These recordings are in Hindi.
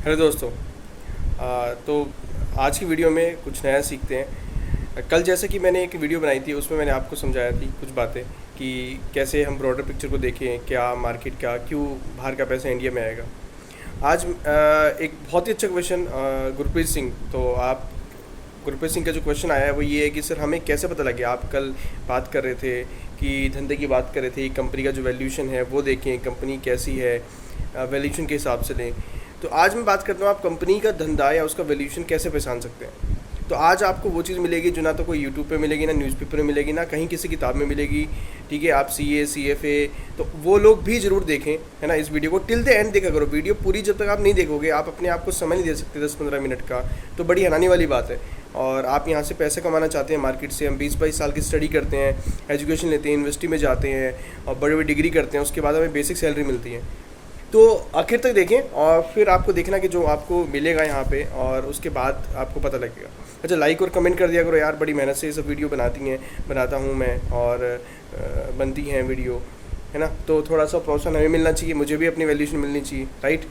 हेलो दोस्तों। तो आज की वीडियो में कुछ नया सीखते हैं। कल जैसे कि मैंने एक वीडियो बनाई थी, उसमें मैंने आपको समझाया थी कुछ बातें कि कैसे हम ब्रॉडर पिक्चर को देखें, क्या मार्केट का, क्यों बाहर का पैसा इंडिया में आएगा। आज एक बहुत ही अच्छा क्वेश्चन गुरप्रीत सिंह, तो आप गुरप्रीत सिंह का जो क्वेश्चन आया है वो ये है कि सर हमें कैसे पता लगे, आप कल बात कर रहे थे कि धंधे की बात कर रहे थे, कंपनी का जो वैल्यूएशन है वो देखें, कंपनी कैसी है, वैल्यूएशन के हिसाब से लें। तो आज मैं बात करता हूँ आप कंपनी का धंधा या उसका वैल्यूएशन कैसे पहचान सकते हैं। तो आज आपको वो चीज़ मिलेगी जो ना तो कोई यूट्यूब पे मिलेगी, ना न्यूज़पेपर में मिलेगी, ना कहीं किसी किताब में मिलेगी। ठीक है, आप सीए सीएफए तो वो लोग भी ज़रूर देखें, है ना। इस वीडियो को टिल द एंड देखा करो। वीडियो पूरी जब तक आप नहीं देखोगे, आप अपने आप को समय नहीं दे सकते 10-15 मिनट का, तो बड़ी हैरानी वाली बात है। और आप यहाँ से पैसे कमाना चाहते हैं मार्केट से। हम 20-22 साल की स्टडी करते हैं, एजुकेशन लेते हैं, यूनिवर्सिटी में जाते हैं और बड़ी बड़ी डिग्री करते हैं, उसके बाद हमें बेसिक सैलरी मिलती है। तो आखिर तक देखें और फिर आपको देखना कि जो आपको मिलेगा यहाँ पे, और उसके बाद आपको पता लगेगा। अच्छा, लाइक और कमेंट कर दिया करो यार, बड़ी मेहनत से ये सब वीडियो बनाता हूँ मैं, और बनती हैं वीडियो, है ना। तो थोड़ा सा प्रोत्साहन हमें मिलना चाहिए, मुझे भी अपनी वैल्यूएशन मिलनी चाहिए, राइट।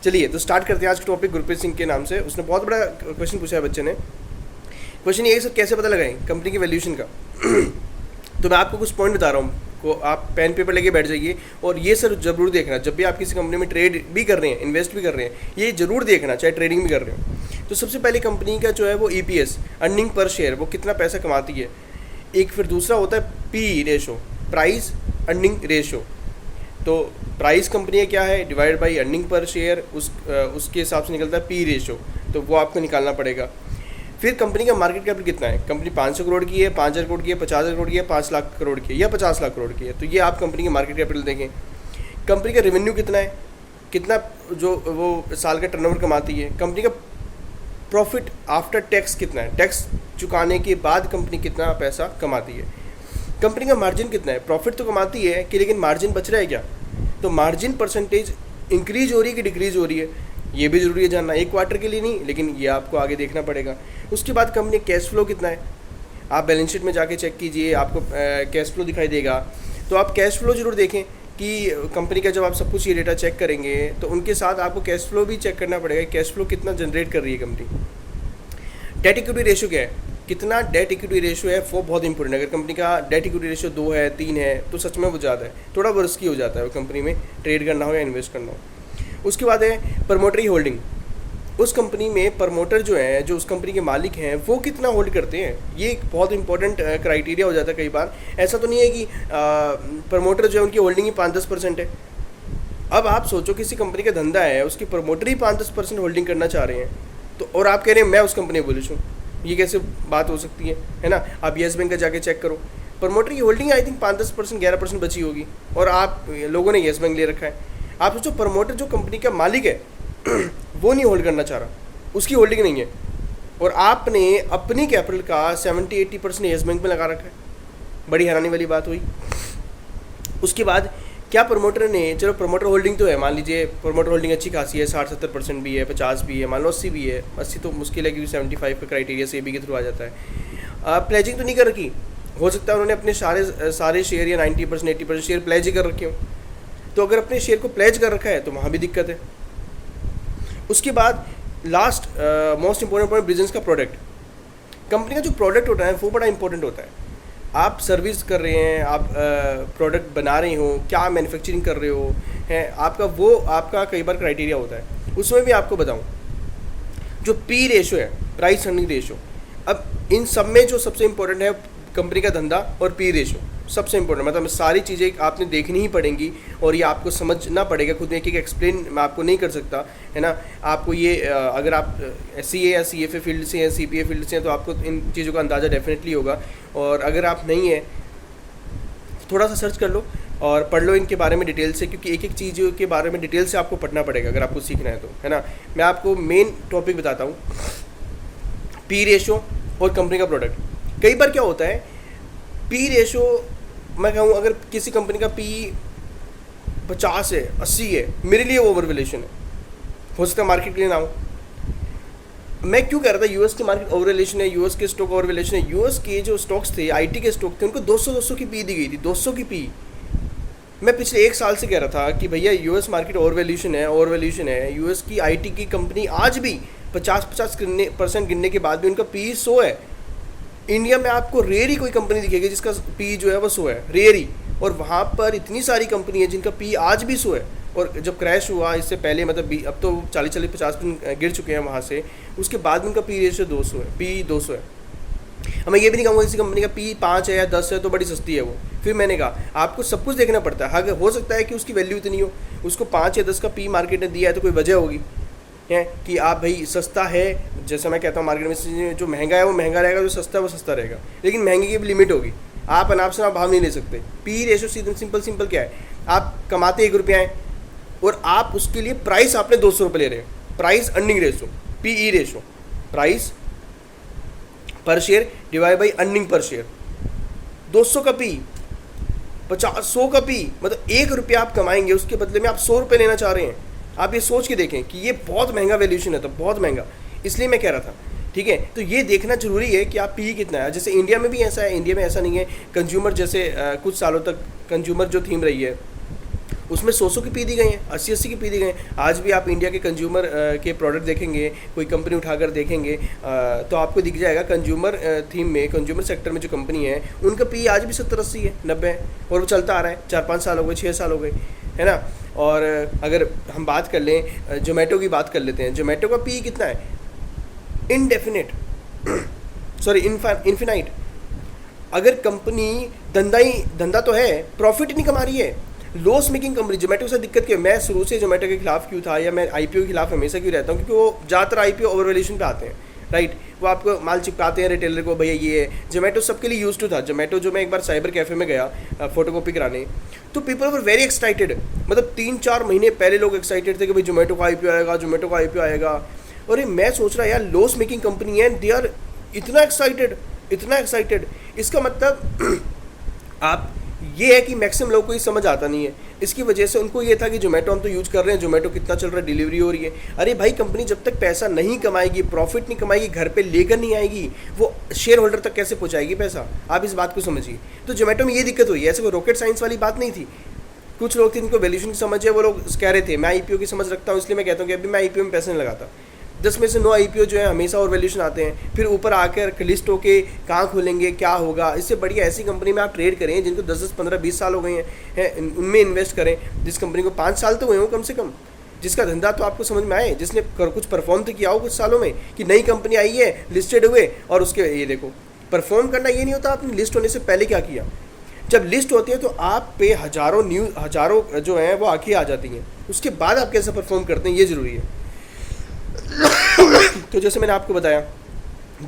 चलिए तो स्टार्ट करते हैं आज का टॉपिक गुरप्रीत सिंह के नाम से। उसने बहुत बड़ा क्वेश्चन पूछा है बच्चे ने। क्वेश्चन ये है, सर कैसे पता लगाएं कंपनी की वैल्यूएशन का। तो मैं आपको कुछ पॉइंट बता रहा हूँ, को आप पेन पेपर लेके बैठ जाइए और ये सर ज़रूर देखना, जब भी आप किसी कंपनी में ट्रेड भी कर रहे हैं, इन्वेस्ट भी कर रहे हैं, ये ज़रूर देखना, चाहे ट्रेडिंग भी कर रहे हो। तो सबसे पहले कंपनी का जो है वो ईपीएस, अर्निंग पर शेयर, वो कितना पैसा कमाती है। एक फिर दूसरा होता है P ratio, price earning ratio. तो प्राइस कंपनी का क्या है divide by earning per share, उसके हिसाब से निकलता है पी रेशो, तो वो आपको निकालना पड़ेगा। फिर कंपनी का मार्केट कैपिटल कितना है, कंपनी 500 करोड़ की है, 5,000 करोड़ की है, 50,000 करोड़ की है, 5 लाख करोड़ की है या 50 लाख करोड़ की है, तो ये आप कंपनी के मार्केट कैपिटल देखें। कंपनी का रेवेन्यू कितना है, कितना जो वो साल का टर्नओवर कमाती है। कंपनी का प्रॉफिट आफ्टर टैक्स कितना है, टैक्स चुकाने के बाद कंपनी कितना पैसा कमाती है। कंपनी का मार्जिन कितना है, प्रॉफिट तो कमाती है कि लेकिन मार्जिन बच रहा है क्या, तो मार्जिन परसेंटेज इंक्रीज हो रही है कि डिक्रीज हो रही है, ये भी ज़रूरी है जानना। एक क्वार्टर के लिए नहीं, लेकिन ये आपको आगे देखना पड़ेगा। उसके बाद कंपनी कैश फ्लो कितना है, आप बैलेंस शीट में जाके चेक कीजिए, आपको कैश फ्लो दिखाई देगा। तो आप कैश फ्लो ज़रूर देखें कि कंपनी का जब आप सब कुछ ये डेटा चेक करेंगे तो उनके साथ आपको कैश फ्लो भी चेक करना पड़ेगा, कैश फ्लो कितना जनरेट कर रही है कंपनी। डेट इक्विटी रेशो क्या है, कितना डेट इक्विटी रेशो है, वो बहुत इंपॉर्टेंट है। अगर कंपनी का डेट इक्विटी रेशो 2 है 3 है तो सच में वो ज़्यादा है, थोड़ा रिस्की हो जाता है वो कंपनी में ट्रेड करना हो या इन्वेस्ट करना हो। उसके बाद है प्रमोटरी होल्डिंग, उस कंपनी में प्रमोटर जो है, जो उस कंपनी के मालिक हैं, वो कितना होल्ड करते हैं। ये एक बहुत इंपॉर्टेंट क्राइटेरिया हो जाता है। कई बार ऐसा तो नहीं है कि प्रमोटर जो है उनकी होल्डिंग ही 5-10% है। अब आप सोचो किसी कंपनी का धंधा है, उसकी प्रमोटर ही 5-10% होल्डिंग करना चाह रहे हैं, तो और आप कह रहे हैं मैं उस कंपनी में बुलिश हूँ, ये कैसे बात हो सकती है ना। आप येस बैंक का जाके चेक करो, प्रमोटर की होल्डिंग आई थिंक 5-10%, 11% बची होगी, और आप लोगों ने येस बैंक ले रखा है। आप सोचो प्रमोटर जो कंपनी का मालिक है वो नहीं होल्ड करना चाह रहा, उसकी होल्डिंग नहीं है, और आपने अपनी कैपिटल का 70-80% येस बैंक में लगा रखा है। बड़ी हैरानी वाली बात हुई। उसके बाद क्या प्रमोटर ने, चलो प्रमोटर होल्डिंग तो है, मान लीजिए प्रमोटर होल्डिंग अच्छी खासी है, 60-70% भी है, 50 भी है, मान लो 80 भी है। 80 तो मुश्किल है क्योंकि 75 का क्राइटेरिया सेबी के थ्रू आ जाता है। प्लेजिंग तो नहीं कर रखी, हो सकता है उन्होंने अपने सारे शेयर या 90% 80% शेयर प्लेज ही कर रखे हो। तो अगर अपने शेयर को प्लेज कर रखा है तो वहाँ भी दिक्कत है। उसके बाद last most important point, business का प्रोडक्ट। कंपनी का जो प्रोडक्ट होता है वो बड़ा इंपॉर्टेंट होता है। आप सर्विस कर रहे हैं, आप प्रोडक्ट बना रहे हो, क्या मैन्युफैक्चरिंग कर रहे हो, है आपका, वो आपका कई बार क्राइटेरिया होता है। उसमें भी आपको बताऊं, जो पी रेशो है, प्राइस अर्निंग रेशो। अब इन सब में जो सबसे इंपॉर्टेंट है कंपनी का धंधा और पी रेशो सबसे इंपॉर्टेंट, मतलब सारी चीज़ें आपने देखनी ही पड़ेंगी और ये आपको समझना पड़ेगा। खुद एक एक एक्सप्लेन मैं आपको नहीं कर सकता, है ना। आपको ये अगर आप सीए या सीएफए फील्ड से हैं, सीपीए फील्ड से हैं, तो आपको इन चीज़ों का अंदाज़ा डेफिनेटली होगा। और अगर आप नहीं हैं, थोड़ा सा सर्च कर लो और पढ़ लो इनके बारे में डिटेल से, क्योंकि एक एक चीज़ों के बारे में डिटेल से आपको पढ़ना पड़ेगा अगर आपको सीखना है तो, है ना। मैं आपको मेन टॉपिक बताता हूँ, पी रेशो और कंपनी का प्रोडक्ट। कई बार क्या होता है, पी रेशो मैं कहूँ अगर किसी कंपनी का पी 50 है, 80 है, मेरे लिए ओवर वैल्यूएशन है, हो सकता है मार्केट के लिए ना हो। मैं क्यों कह रहा था यूएस की मार्केट ओवर वैल्यूएशन है, यूएस के स्टॉक ओवर वैल्यूएशन है। यूएस के जो स्टॉक्स थे, आईटी के स्टॉक थे, उनको 200 की पी दी गई थी, 200 की पी। मैं पिछले 1 साल से कह रहा था कि भैया यूएस मार्केट ओवर वैल्यूशन है, ओवर वैल्यूशन है। यूएस की आईटी की कंपनी आज भी 50% गिनने के बाद भी उनका पी 100 है। इंडिया में आपको रेयर ही कोई कंपनी दिखेगी जिसका पी जो है वो 100 है, रेयर ही। और वहाँ पर इतनी सारी कंपनी है जिनका पी आज भी 100 है। और जब क्रैश हुआ इससे पहले, मतलब अब तो 40-50% गिर चुके हैं वहाँ से, उसके बाद में उनका पी रेशियो 200 है, पी 200 है। अब मैं ये भी नहीं कहूँगा किसी कंपनी का पी 5 है या 10 है तो बड़ी सस्ती है वो। फिर मैंने कहा आपको सब कुछ देखना पड़ता है। अगर हो सकता है कि उसकी वैल्यू इतनी हो, उसको 5 या 10 का पी मार्केट ने दिया है तो कोई वजह होगी है कि आप भाई सस्ता है। जैसे मैं कहता हूँ मार्केट में जो महंगा है वो महंगा रहेगा, जो सस्ता है वो सस्ता रहेगा, लेकिन महंगे की भी लिमिट होगी। आप अनाप शनाप भाव नहीं ले सकते। पी रेशो सिंपल क्या है, आप कमाते 1 रुपया है और आप उसके लिए प्राइस आपने 200 रुपये ले रहे हैं। Price earning ratio, PE ratio, price per share divide by earning per share. 200 का पी, 100 का पी, मतलब 1 रुपया आप कमाएंगे उसके बदले में आप 100 रुपये लेना चाह रहे हैं। आप ये सोच के देखें कि ये बहुत महंगा वैल्यूशन है, तो बहुत महंगा। इसलिए मैं कह रहा था, ठीक है, तो ये देखना जरूरी है कि आप पी कितना है। जैसे इंडिया में भी ऐसा है, इंडिया में ऐसा नहीं है। कंज्यूमर जैसे कुछ सालों तक कंज्यूमर जो थीम रही है उसमें 100 की पी दी गई हैं, 80 की पी दी गई हैं। आज भी आप इंडिया के कंज्यूमर के प्रोडक्ट देखेंगे, कोई कंपनी उठाकर देखेंगे तो आपको दिख जाएगा कंज्यूमर थीम में, कंज्यूमर सेक्टर में जो कंपनी है उनका पी आज भी 70-80 है, 90 है, और वो चलता आ रहा है। 4-5 साल हो गए, 6 साल हो गए, है ना। और अगर हम बात कर लें जोमेटो की, बात कर लेते हैं। जोमेटो का पी कितना है, इनडेफिनेट सॉरी इन्फिनाइट। अगर कंपनी धंधा तो है, प्रॉफिट नहीं कमा रही है, लॉस मेकिंग कंपनी। जोमेटो से दिक्कत क्या है, मैं शुरू से जोमेटो के खिलाफ क्यों था, या मैं आईपीओ के खिलाफ हमेशा क्यों रहता हूँ, क्योंकि वो ज़्यादातर आईपीओ ओवर वैल्यूएशन पे आते हैं, राइट। वो आपको माल चिपकाते हैं रिटेलर को, भैया ये है। जोमेटो सबके लिए यूज टू था। जोमेटो जो मैं एक बार साइबर कैफ़े में गया फोटोकॉपी कराने, तो पीपल वर वेरी एक्साइटेड। मतलब 3-4 महीने पहले लोग एक्साइटेड थे कि भाई जोमेटो का आईपीओ आएगा, जोमेटो का आईपीओ आएगा। और ये मैं सोच रहा यार लॉस मेकिंग कंपनी है, दे आर इतना एक्साइटेड। इसका मतलब आप ये है कि मैक्सिमम लोगों को ये समझ आता नहीं है। इसकी वजह से उनको ये था कि जोमेटो हम तो यूज़ कर रहे हैं, जोमेटो कितना चल रहा है, डिलीवरी हो रही है। अरे भाई, कंपनी जब तक पैसा नहीं कमाएगी, प्रॉफिट नहीं कमाएगी, घर पे लेकर नहीं आएगी, वो शेयर होल्डर तक कैसे पहुंचाएगी पैसा। आप इस बात को समझिए। तो जोमेटो में ये दिक्कत हुई है। ऐसे कोई रॉकेट साइंस वाली बात नहीं थी। कुछ लोग थे जिनको वैल्यूएशन की समझ है, वो लोग कह रहे थे मैं आईपीओ की समझ रखता हूँ, इसलिए मैं कहता हूँ कि अभी मैं आईपीओ में पैसे नहीं लगाता। 10 में से 9 आईपीओ जो है हमेशा और वैल्यूएशन आते हैं। फिर ऊपर आकर लिस्ट होके कहाँ खोलेंगे, क्या होगा। इससे बढ़िया ऐसी कंपनी में आप ट्रेड करें जिनको 10-10, 15-20 साल हो गए हैं, उनमें इन्वेस्ट करें। जिस कंपनी को 5 साल तो हुए हों कम से कम, जिसका धंधा तो आपको समझ में आए, जिसने कुछ परफॉर्म तो किया हो कुछ सालों में, कि नई कंपनी आई है, लिस्टेड हुए, और उसके ये देखो परफॉर्म करना। ये नहीं होता आपने लिस्ट होने से पहले क्या किया। जब लिस्ट होती है तो आप पे हज़ारों जो हैं वो आँखें आ जाती हैं, उसके बाद आप कैसे परफॉर्म करते हैं ये ज़रूरी है। तो जैसे मैंने आपको बताया,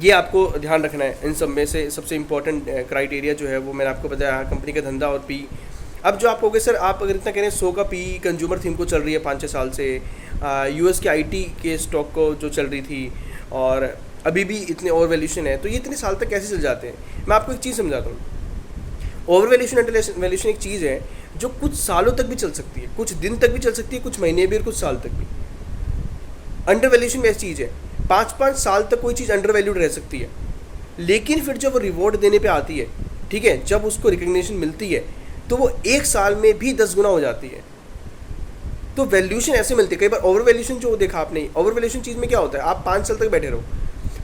ये आपको ध्यान रखना है। इन सब में से सबसे इम्पोर्टेंट क्राइटेरिया जो है वो मैंने आपको बताया, कंपनी का धंधा और पी। अब जो आप कहोगे सर आप अगर इतना कह रहे हैं 100 का पी कंज्यूमर थीम को चल रही है 5-6 साल से, यूएस के आईटी के स्टॉक को जो चल रही थी, और अभी भी इतने ओवर वैल्यूशन है, तो ये इतने साल तक कैसे चल जाते हैं। मैं आपको एक चीज़ समझाता हूँ। ओवर वैल्यूशन एक चीज़ है जो कुछ सालों तक भी चल सकती है, कुछ दिन तक भी चल सकती है, कुछ महीने भी और कुछ साल तक भी। अंडर वैल्यूशन में ऐसी चीज़ है, 5-5 साल तक कोई चीज़ अंडर वैल्यूड रह सकती है, लेकिन फिर जब वो रिवॉर्ड देने पे आती है, ठीक है, जब उसको रिकग्निशन मिलती है, तो वो 1 साल में भी 10 गुना हो जाती है। तो वैल्यूशन ऐसे मिलती है। कई बार ओवर वैल्यूशन जो देखा आपने, ओवर वैल्यूशन चीज़ में क्या होता है, आप 5 साल तक बैठे रहो,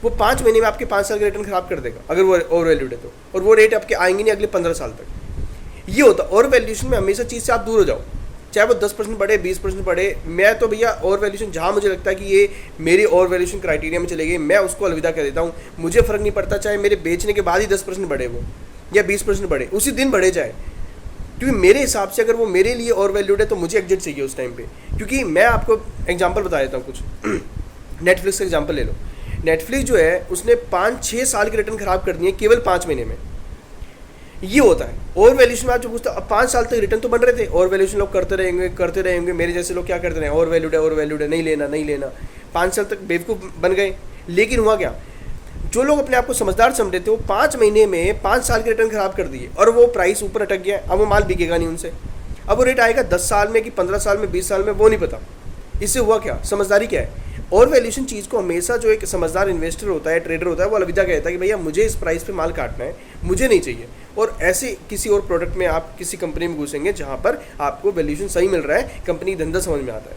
वो 5 महीने में आपके 5 साल के रिटर्न खराब कर देगा अगर वो ओवर वैल्यूड है तो, और वो रेट आपके आएंगे नहीं अगले 15 साल तक। ये होता है ओवर वैल्यूशन में, हमेशा चीज़ से आप दूर हो जाओ, चाहे वो 10% बढ़े, 20% बढ़े। मैं तो भैया ओवर वैल्यूशन जहाँ मुझे लगता है कि ये मेरी ओवर वैल्यूशन क्राइटेरिया में चले गई, मैं उसको अलविदा कर देता हूँ। मुझे फ़र्क नहीं पड़ता चाहे मेरे बेचने के बाद ही 10% बढ़े वो, या 20% बढ़े, उसी दिन बढ़े जाए, क्योंकि मेरे हिसाब से अगर वो मेरे लिए ओवर वैल्यूड है तो मुझे एग्जिट चाहिए उस टाइम पे। क्योंकि मैं आपको एग्जांपल बता देता हूँ कुछ। नेटफ्लिक्स का एग्जांपल ले लो। नेटफ्लिक्स जो है उसने 5-6 साल के रिटर्न खराब कर दिए केवल 5 महीने में। ये होता है ओवर वैल्यूशन में। आप जो पूछते अब 5 साल तक रिटर्न तो बन रहे थे, ओवर वैल्यूशन लोग करते रहेंगे। मेरे जैसे लोग क्या करते रहे, ओवर वैल्यूड है, नहीं लेना। 5 साल तक बेवकूफ़ बन गए। लेकिन हुआ क्या, जो लोग अपने आप को समझदार समझ रहे थे वो 5 महीने में 5 साल के रिटर्न खराब कर दिए, और वो प्राइस ऊपर अटक गया। अब वो माल बिकेगा नहीं उनसे। अब वो रेट आएगा 10 साल में कि 15 साल में, 20 साल में, वो नहीं पता। इससे हुआ क्या, समझदारी क्या है। और वैल्यूशन चीज़ को हमेशा जो एक समझदार इन्वेस्टर होता है, ट्रेडर होता है, वो अलविदा कहता है कि भैया मुझे इस प्राइस पे माल काटना है, मुझे नहीं चाहिए। और ऐसे किसी और प्रोडक्ट में आप किसी कंपनी में घुसेंगे जहाँ पर आपको वैल्यूएशन सही मिल रहा है, कंपनी धंधा समझ में आता है।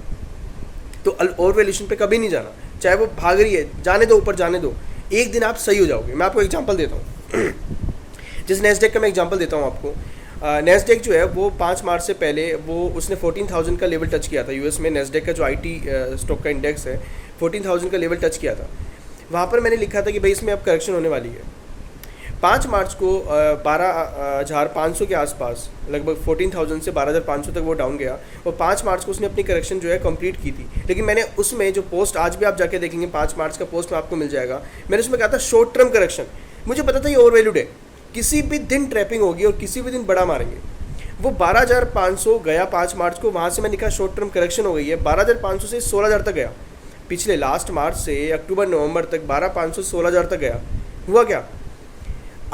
तो ओवर वैल्यूएशन पे कभी नहीं जाना, चाहे वो भाग रही है, जाने दो ऊपर जाने दो, एक दिन आप सही हो जाओगे। मैं आपको एग्जांपल देता हूँ जिस नेस्डेक का मैं एग्जांपल देता हूँ आपको। नेस्डेक जो है वो 5 मार्च से पहले वो उसने 14,000 का लेवल टच किया था। यूएस में नेस्डेक का जो आईटी स्टॉक का इंडेक्स है 14,000 का लेवल टच किया था। वहाँ पर मैंने लिखा था कि भाई इसमें अब करेक्शन होने वाली है। 5 मार्च को 12,500 के आसपास, लगभग 14,000 से 12,500 तक वो डाउन गया और 5 मार्च को उसने अपनी करेक्शन जो है कंप्लीट की थी। लेकिन मैंने उसमें जो पोस्ट, आज भी आप जाके देखेंगे 5 मार्च का पोस्ट में आपको मिल जाएगा, मैंने उसमें कहा था शॉर्ट टर्म करेक्शन। मुझे पता था ये ओवर वैल्यूड है, किसी भी दिन ट्रैपिंग होगी और किसी भी दिन बड़ा मारेंगे। वो 12,500 गया 5 मार्च को, वहाँ से मैं लिखा शॉर्ट टर्म करेक्शन हो गई है। 12,500 से 16,000 तक गया, पिछले लास्ट मार्च से अक्टूबर नवंबर तक 12,500 से 16,000 तक गया। हुआ क्या,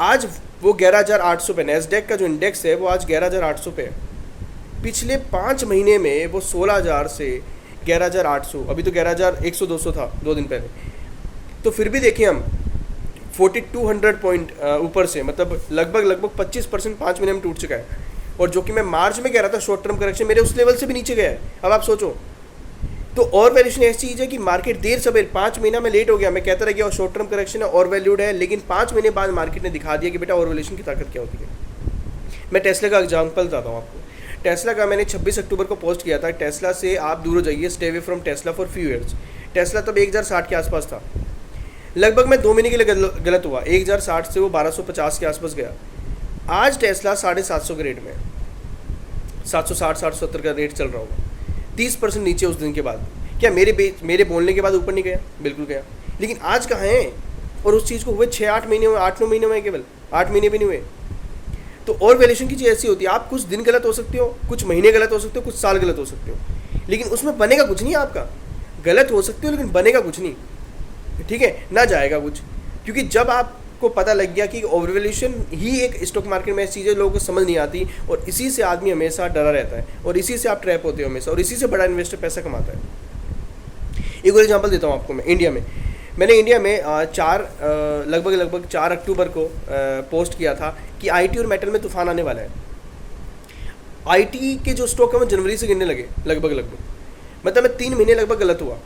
आज वो 11,800 पे, नेस्डेक का जो इंडेक्स है वो आज 11,800 पे है। पिछले 5 महीने में वो 16,000 से 11,800, अभी तो 11,100-200 था 2 दिन पहले। तो फिर भी देखिए हम 4,200 पॉइंट ऊपर से, मतलब लगभग 25% 5 महीने में टूट चुका है। और जो कि मैं मार्च में कह रहा था शॉर्ट टर्म करेक्शन, मेरे उस लेवल से भी नीचे गया है। अब आप सोचो, तो और वैल्यूएशन ऐसी चीज़ है कि मार्केट देर सवेर 5 महीना में लेट हो गया। मैं कहता रह गया और शॉर्ट टर्म करेक्शन है और वैल्यूड है, लेकिन 5 महीने बाद मार्केट ने दिखा दिया कि बेटा और वैल्यूएशन की ताकत क्या होती है। मैं टेस्ला का एग्जांपल बताता हूँ आपको। टेस्ला का मैंने 26 अक्टूबर को पोस्ट किया था, टेस्ला से आप दूर हो जाइए, stay away from Tesla for few years. Tesla तब 1,060 के आसपास था, लगभग मैं 2 महीने के लिए गलत हुआ, 1,060 से वो 1,250 के आसपास गया। आज टेस्ला 750 के रेट में, 760-770 का रेट चल रहा होगा, 30% नीचे उस दिन के बाद। क्या मेरे बोलने के बाद ऊपर नहीं गया? बिल्कुल गया। लेकिन आज कहाँ है? और उस चीज़ को हुए 6-8 महीने हुए, 8-9 महीने हुए, केवल 8 महीने भी नहीं हुए। तो और वैल्यूएशन की चीज़ ऐसी होती है, आप कुछ दिन गलत हो सकते हो, कुछ महीने गलत हो सकते हो, कुछ साल गलत हो सकते हो, लेकिन उसमें बनेगा कुछ नहीं आपका। गलत हो सकते हो लेकिन बनेगा कुछ नहीं, ठीक है ना, जाएगा कुछ। क्योंकि जब आपको पता लग गया कि ओवर वैल्यूएशन ही एक स्टॉक मार्केट में ऐसी चीज़ें लोगों को समझ नहीं आती, और इसी से आदमी हमेशा डरा रहता है, और इसी से आप ट्रैप होते हो हमेशा, और इसी से बड़ा इन्वेस्टर पैसा कमाता है। एक और एग्जांपल देता हूँ आपको मैं। मैंने इंडिया में लगभग 4 अक्टूबर को पोस्ट किया था कि आईटी और मेटल में तूफान आने वाला है। आईटी के जो स्टॉक है वो जनवरी से गिरने लगे, लगभग मतलब मैं 3 महीने लगभग गलत हुआ।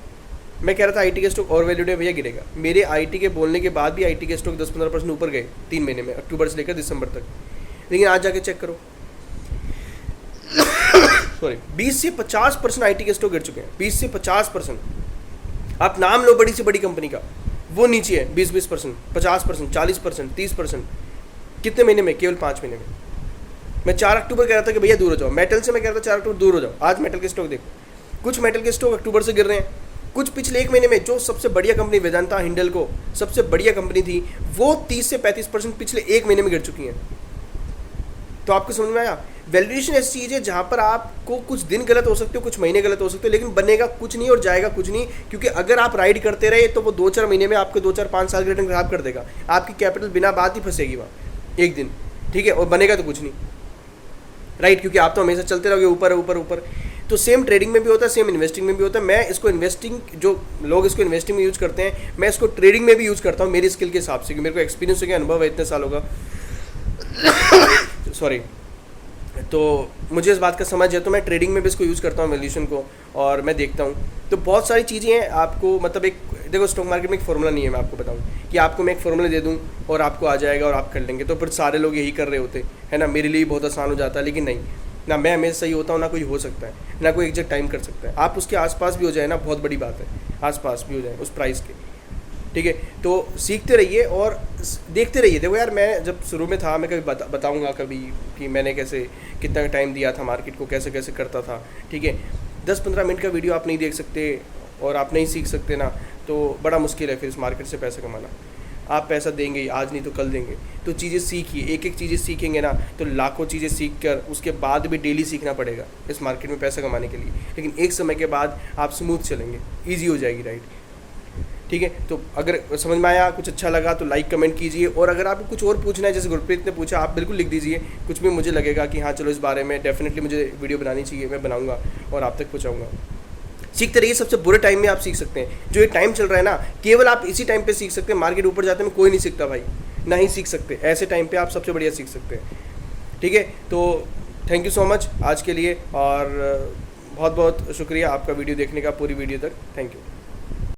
मैं कह रहा था आईटी के स्टॉक और वैल्यूड है भैया, गिरेगा। मेरे आईटी के बोलने के बाद भी आईटी के स्टॉक 10-15% ऊपर गए 3 महीने में, अक्टूबर से लेकर दिसंबर तक। लेकिन आज जाके चेक करो सॉरी 20 से 50% आईटी के स्टॉक गिर चुके हैं, 20 से 50%। आप नाम लो बड़ी से बड़ी कंपनी का, वो नीचे है 20-20%, 50%, 40%, 30%। कितने महीने में? केवल 5 महीने में। मैं 4 अक्टूबर कह रहा था कि भैया दूर हो जाओ मेटल से, मैं कह रहा था 4 अक्टूबर दूर हो जाओ। आज मेटल के स्टॉक देखो, कुछ मेटल के स्टॉक अक्टूबर से गिर रहे हैं, कुछ पिछले 1 महीने में। जो सबसे बढ़िया कंपनी वेदांता हिंडल सबसे बढ़िया कंपनी थी, वो 30 से 35% पिछले 1 महीने में गिर चुकी हैं। तो आपको समझ में आया? वैल्यूएशन ऐसी चीज़ है जहाँ पर आपको कुछ दिन गलत हो सकते हो, कुछ महीने गलत हो सकते हो, लेकिन बनेगा कुछ नहीं और जाएगा कुछ नहीं। क्योंकि अगर आप राइड करते रहे तो वो 2-4 महीने में आपके 2-4-5 साल के रिटर्न खराब कर देगा। आपकी कैपिटल बिना बात ही फंसेगी वहाँ एक दिन, ठीक है, और बनेगा तो कुछ नहीं, राइट? क्योंकि आप तो हमेशा चलते रहोगे ऊपर ऊपर ऊपर। तो सेम ट्रेडिंग में भी होता है, सेम इन्वेस्टिंग में भी होता है। मैं इसको इन्वेस्टिंग, जो लोग इसको इन्वेस्टिंग में यूज़ करते हैं, मैं इसको ट्रेडिंग में भी यूज़ करता हूँ मेरी स्किल के हिसाब से, क्योंकि मेरे को एक्सपीरियंस हो गया, अनुभव है इतने सालों का सॉरी। तो मुझे इस बात का समझ है, तो मैं ट्रेडिंग में भी इसको यूज़ करता हूँ वैल्यूएशन को, और मैं देखता हूँ। तो बहुत सारी चीज़ें हैं आपको, मतलब एक देखो स्टॉक मार्केट में एक फॉर्मूला नहीं है। मैं आपको बताऊँ कि आपको मैं एक फॉर्मूला दे दूँ और आपको आ जाएगा और आप कर लेंगे, तो फिर सारे लोग यही कर रहे होते हैं ना। मेरे लिए बहुत आसान हो जाता है, लेकिन नहीं ना, मैं हमेशा सही होता हूँ, ना कोई हो सकता है, ना कोई एग्जैक्ट टाइम कर सकता है। आप उसके आसपास भी हो जाए ना, बहुत बड़ी बात है, आसपास भी हो जाए उस प्राइस के, ठीक है। तो सीखते रहिए और देखते रहिए। देखो यार, मैं जब शुरू में था, मैं कभी बताऊंगा कभी कि मैंने कैसे कितना टाइम दिया था मार्केट को, कैसे कैसे करता था, ठीक है। 10-15 मिनट का वीडियो आप नहीं देख सकते और आप नहीं सीख सकते ना, तो बड़ा मुश्किल है फिर इस मार्केट से पैसा कमाना। आप पैसा देंगे ही, आज नहीं तो कल देंगे। तो चीज़ें सीखिए, एक एक चीज़ें सीखेंगे ना तो लाखों चीज़ें सीख कर उसके बाद भी डेली सीखना पड़ेगा इस मार्केट में पैसा कमाने के लिए। लेकिन एक समय के बाद आप स्मूथ चलेंगे, ईजी हो जाएगी, राइट? ठीक है। तो अगर समझ में आया, कुछ अच्छा लगा तो लाइक कमेंट कीजिए, और अगर आपको कुछ और पूछना है, जैसे गुरप्रीत ने पूछा, आप बिल्कुल लिख दीजिए। कुछ भी मुझे लगेगा कि हाँ चलो इस बारे में डेफिनेटली मुझे वीडियो बनानी चाहिए, मैं बनाऊंगा और आप तक पहुँचाऊँगा। सीखते रहिए, सबसे बुरे टाइम में आप सीख सकते हैं। जो ये टाइम चल रहा है ना, केवल आप इसी टाइम पे सीख सकते हैं। मार्केट ऊपर जाते में कोई नहीं सीखता भाई, ना ही सीख सकते, ऐसे टाइम पे आप सबसे बढ़िया सीख सकते हैं। ठीक है, तो थैंक यू सो मच आज के लिए, और बहुत बहुत शुक्रिया आपका वीडियो देखने का पूरी वीडियो तक। Thank you.